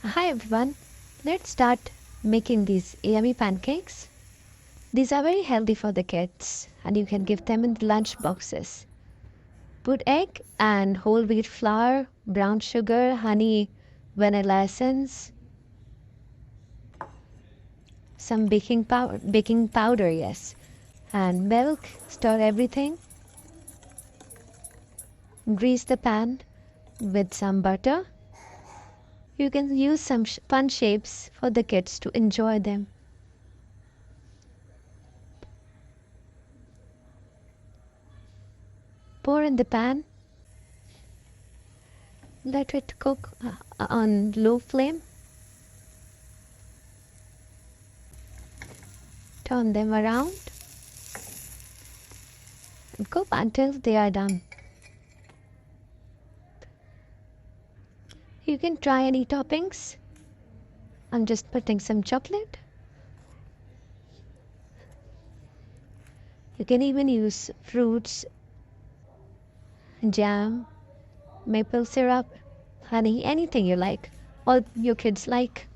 Hi everyone, let's start making these yummy pancakes. These are very healthy for the kids and you can give them in the lunch boxes. Put egg and whole wheat flour, brown sugar, honey, vanilla essence, some baking powder, yes, and milk. Stir everything. Grease the pan with some butter. You can use some fun shapes for the kids to enjoy them. Pour in the pan. Let it cook on low flame. Turn them around and cook until they are done. You can try any toppings. I'm just putting some chocolate. You can even use fruits, jam, maple syrup, honey, anything you like, all your kids like.